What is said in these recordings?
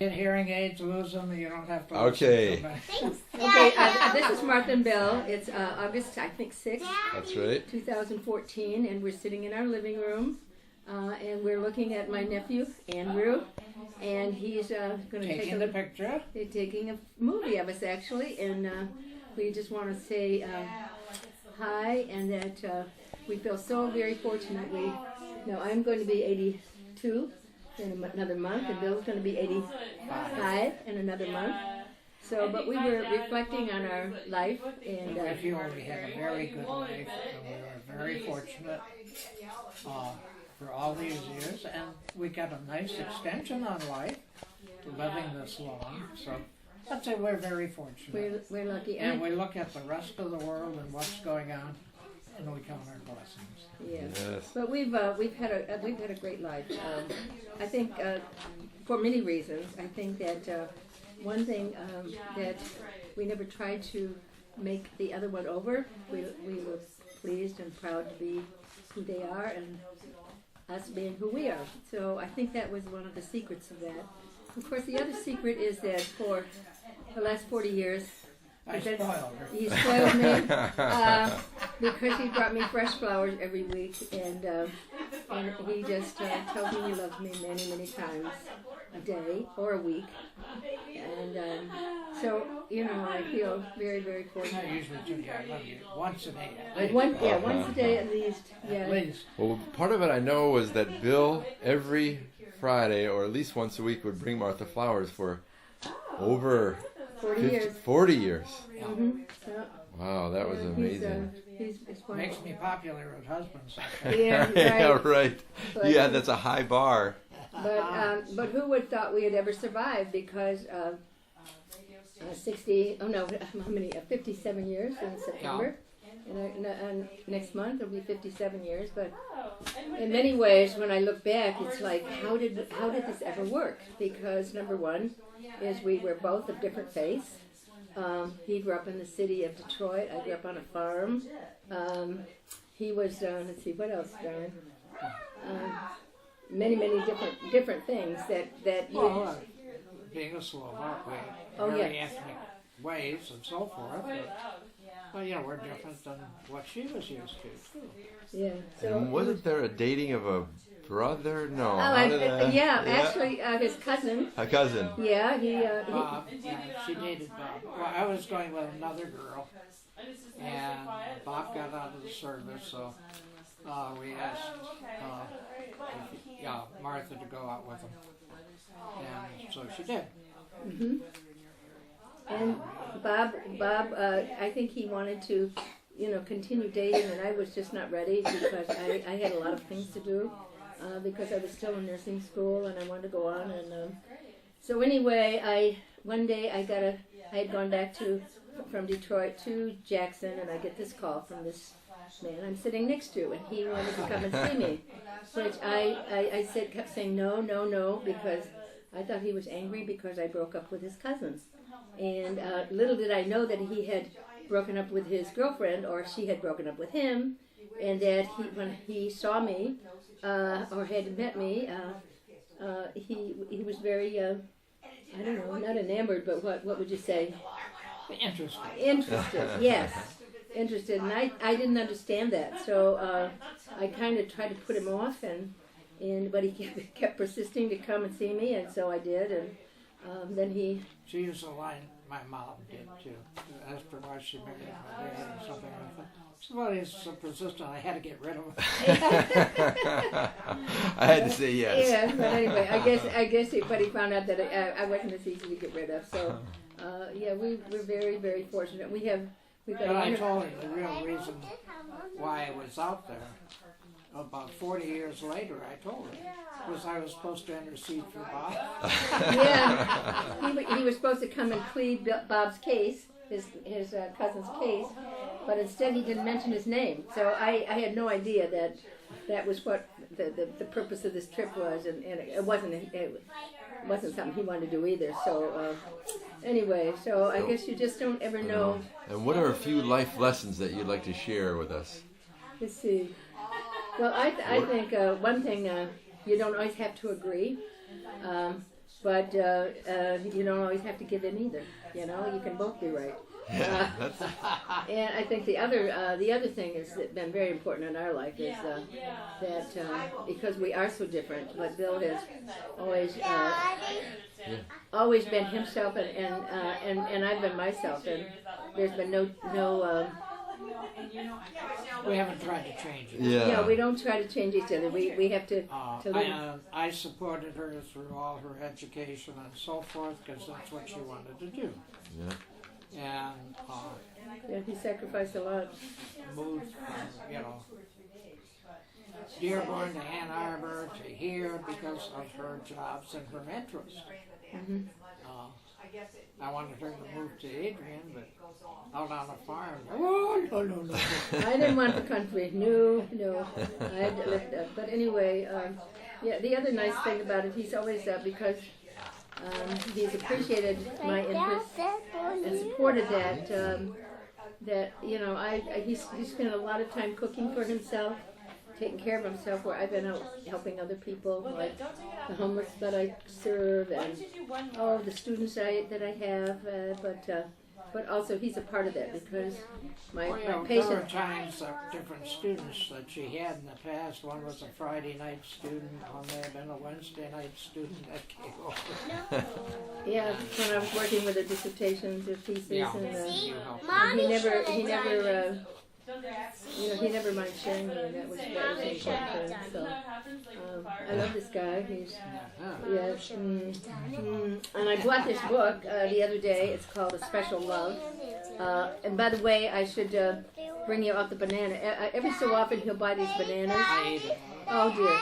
Get hearing aids, lose them, you don't have to. Okay. Okay, this is Martha and Bill. It's August, I think, 6th, That's right. 2014, and we're sitting in our living room, and we're looking at my nephew, Andrew, and he's going to take a picture. They're taking a movie of us, actually, and we just want to say hi, and that we feel so very fortunate. I'm going to be 82 in another month, and Bill's going to be 85 in another month. So, but we were reflecting on our life, and I feel we had a very good life, and we were very fortunate for all these years, and we got a nice extension on life, living this long. So, I'd say we're very fortunate. We're lucky, and we look at the rest of the world and what's going on, and we count our blessings. Yes. But we've had a great life. I think for many reasons. I think that one thing that we never tried to make the other one over. We were pleased and proud to be who they are and us being who we are. So I think that was one of the secrets of that. Of course, the other secret is that for the last 40 years, he spoiled me because he brought me fresh flowers every week, and he just tells me he loves me many, many times a day or a week, and so I feel very, very fortunate. I usually do that. I love you once a day. Once a day at least. Yeah. At least. Well, part of it I know was that Bill every Friday or at least once a week would bring Martha flowers for over 40 years. Mm-hmm. Yeah. Wow, that was amazing. He's makes me popular with husbands. Yeah, right. Yeah, right. But, yeah, that's a high bar. But who would have thought we had ever survived? Because 57 years in September. And next month it'll be 57 years. But in many ways, when I look back, it's like, how did this ever work? Because number one is we were both of different faiths. He grew up in the city of Detroit. I grew up on a farm. He was, let's see, what else, John? Many different things that you... being a Slovak, very ethnic ways and so forth. But we're different than what she was used to, too. Yeah. So and wasn't there a dating of a brother? No. Actually, his cousin. A cousin. Yeah, Bob. She dated Bob. Well, I was going with another girl, and Bob got out of the service, so we asked Martha to go out with him, and so she did. Mm-hmm. And Bob, I think he wanted to, continue dating, and I was just not ready because I had a lot of things to do because I was still in nursing school and I wanted to go on. And so anyway, one day I had gone back from Detroit to Jackson, and I get this call from this man I'm sitting next to, and he wanted to come and see me, which I kept saying no, because I thought he was angry because I broke up with his cousins. And little did I know that he had broken up with his girlfriend, or she had broken up with him, and that when he saw me or had met me, he was very I don't know, not enamored, but what would you say? Interested, yes, interested, and I didn't understand that, so I kind of tried to put him off, but he kept persisting to come and see me, and so I did, and then he... She used a line my mom did too. Asked her why she married my dad or something like that. Somebody's so persistent, I had to get rid of him. I had to say yes. Yeah, but anyway, I guess but he found out that I wasn't as easy to get rid of. So, we're very, very fortunate. We've got. But I told him the real reason why I was out there. About 40 years later, I told him, was I was supposed to intercede for Bob. Yeah, he was supposed to come and plead Bob's case, his cousin's case, but instead he didn't mention his name. So I had no idea that was what the purpose of this trip was, and it wasn't something he wanted to do either. So anyway, I guess you just don't ever know. And what are a few life lessons that you'd like to share with us? Let's see. Well, I think one thing, you don't always have to agree. but you don't always have to give in either. You know, you can both be right. And I think the other thing is that been very important in our life is that because we are so different, but Bill has always been himself, and I've been myself, and there's been no we haven't tried to change it. no, we don't try to change each other. We have to live. I supported her through all her education and so forth because that's what she wanted to do. Yeah. And Yeah, he sacrificed a lot. moved from, Dearborn to Ann Arbor to here because of her jobs and her interests. Mm-hmm. I wanted her to move to Adrian, but out on a farm. Oh, no. I didn't want the country. No. I had to live that. But anyway, the other nice thing about it, he's always because he's appreciated my interest and supported that. He spent a lot of time cooking for himself, taking care of himself, where I've been out helping other people, like the homeless that I serve, and the students that I have, but also he's a part of that because my There were patient. times that different students that she had in the past. One was a Friday night student, one may have been a Wednesday night student that came over. Yeah, when I was working with the dissertations or theses, Yeah. and You helped. he never minded sharing with me. That was important for him. So I love this guy. He's yes, and I bought this book the other day. It's called A Special Love. And by the way, I should bring you out the banana. Every so often he'll buy these bananas. I ate it. Oh dear.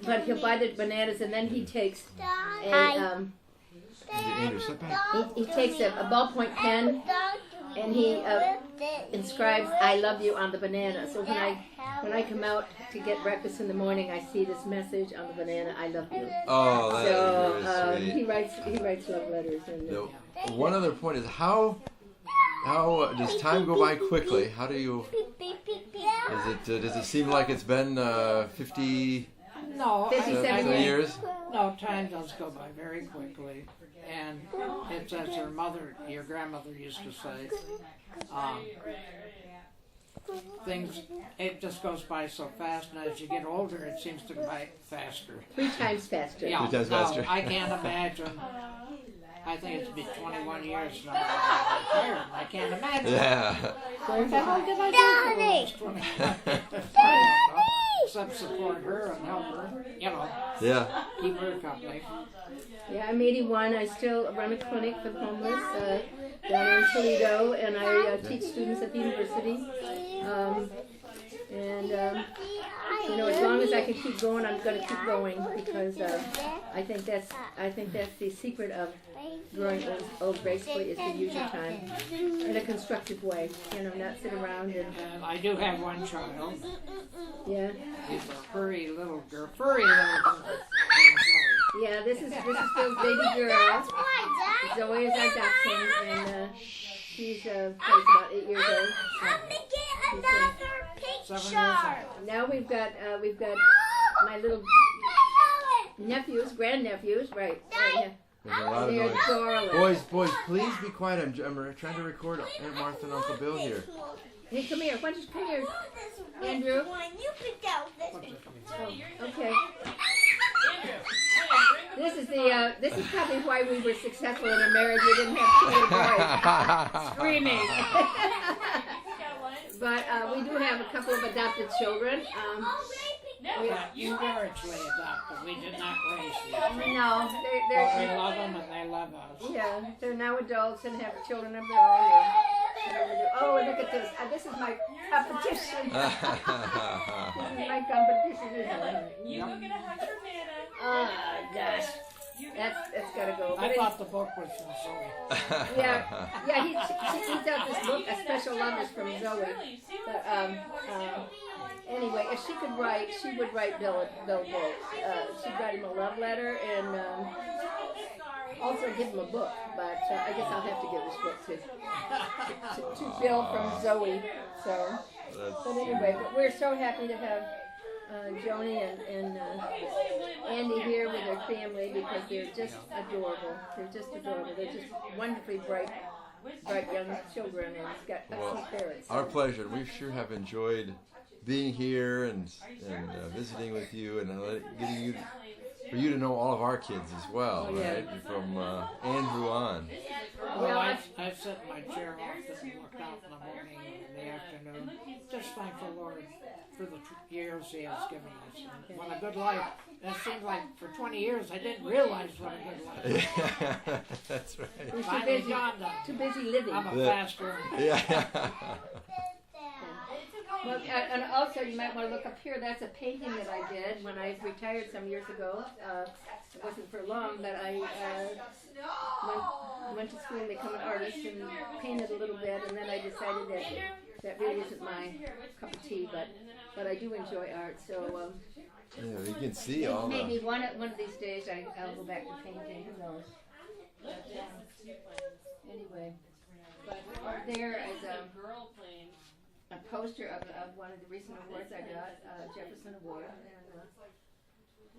But he'll buy the bananas and then he takes Andrew, sit back. he takes a ballpoint pen and he inscribes "I love you" on the banana. So when I come out to get breakfast in the morning, I see this message on the banana: "I love you." Oh, that So is very sweet. he writes love letters. And No, one other point is how does time go by quickly? How do you? Does it seem like it's been 50 No, 57 years? No, time does go by very quickly. And it's as your grandmother used to say, it just goes by so fast, and as you get older, it seems to go by faster. 3 times faster. Yeah, 3 times no, faster. I can't imagine. I think it's been 21 years now. I can't imagine. Yeah. What the hell did I do for those 21 years? Except support her and help her, Yeah. keep her company. Yeah, I'm 81. I still run a clinic for the homeless down in Toledo, and I teach students at the university. As long as I can keep going, I'm going to keep going because I think that's the secret of growing old gracefully is to use your time in a constructive way. Not sit around and. And I do have one child. Yeah. He's a furry little girl. named Zoe. Yeah, this is Bill's baby girl. Zoe is our dachshund, and she's about 8 years old. I'm gonna get another 7 years picture. old. Now we've got my little grandnephews, right? Yeah. There's a lot of They're noise. adorable. Boys, please be quiet. I'm trying to record Aunt Martha and Uncle Bill here. Hey, come here. Why don't you come here? This Andrew? one. You pick out this one. Okay. This is probably why we were successful in our marriage. We didn't have 2 little boys screaming. But we do have a couple of adopted children. You were actually adopted. We did not raise you. No, But we love them and they love us. yeah, they're now adults and have children of their own. Oh, look at this. This is my competition. This is my competition, isn't it? You go get a hug for Nana. Oh, gosh. That's gotta go. I thought the book was from Zoe. Yeah, he's out this book, A Special Love is from Zoe. But, anyway, if she could write, she would write Bill books. She'd write him a love letter and also give him a book. But I guess I'll have to give this book to Bill from Zoe. So, but anyway, but we're so happy to have Joni and Andy here with their family because they're just adorable. They're just adorable. They're just wonderfully bright young children, and it's got excellent parents. Our pleasure. We sure have enjoyed being here and visiting with you and getting you for you to know all of our kids as well, right? From Andrew on. Well, I sit in my chair often and look out in the morning and in the afternoon. Just thank the Lord for the years He has given us. And what a good life. It seems like for 20 years I didn't realize what a good life was. Yeah, that's right. Finally dawned on Too me. busy living. I'm a fast learner. Yeah. Well, and also you might want to look up here. That's a painting that I did when I retired some years ago. It wasn't for long, but I went to school and became an artist and painted a little bit, and then I decided that really isn't my cup of tea, but I do enjoy art. So Yeah, you can see all the. maybe one of these days I'll go back to painting. Who knows? But, anyway, but there is a poster of one of the recent awards I got, Jefferson Award,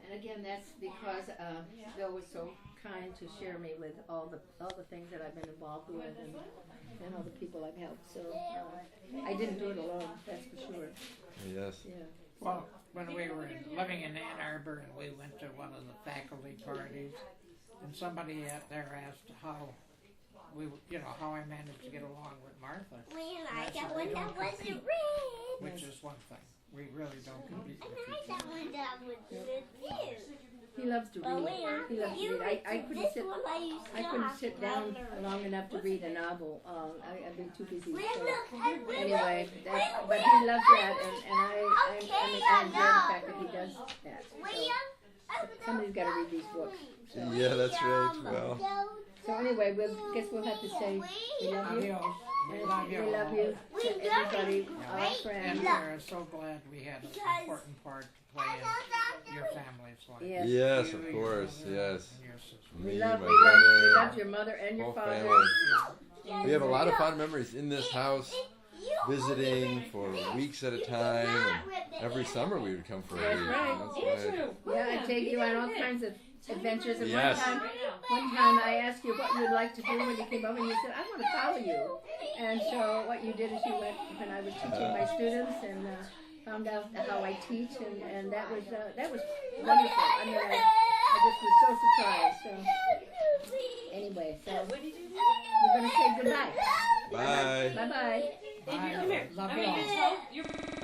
and again that's because Bill was so kind to share me with all the things that I've been involved with and all the people I've helped. So I didn't do it alone, that's for sure. Yes. Yeah. Well, when we were living in Ann Arbor and we went to one of the faculty parties, and somebody there asked how I managed to get along with Martha. We And I like said, that "We one don't that wasn't compete," red. which is one thing. We really don't compete And with I like each that other. one that was red too. He loves to But read. wait, He loves to you read. I couldn't this sit. one I couldn't sit down long enough to read a novel. I've been too busy. Wait, So look, anyway, but he loves that, and I enjoy the fact that he does that. So somebody's got to read these books. So, Yeah, that's right. Well, so anyway, guess we'll have to say we love you. Adios. We love you. We love you to everybody, our And friends. we're so glad we had an important part to play in your family's life. Yes. yes, You, of your course, mother, yes. and your sister. We Me, love my we brother, love your mother and your whole father. family. We have a lot of fun memories in this house, visiting for weeks at a time, and every summer we would come for a That's week. right. That's right. Yeah, I take you on all kinds of adventures. And Yes. one time I asked you what you'd like to do when you came over, and you said, I want to follow you. And so what you did is you went when I was teaching my students and found out how I teach, and that was wonderful. I mean, I just was so surprised. So anyway, so we're going to say goodnight. Bye. Bye-bye. Bye. Love you all.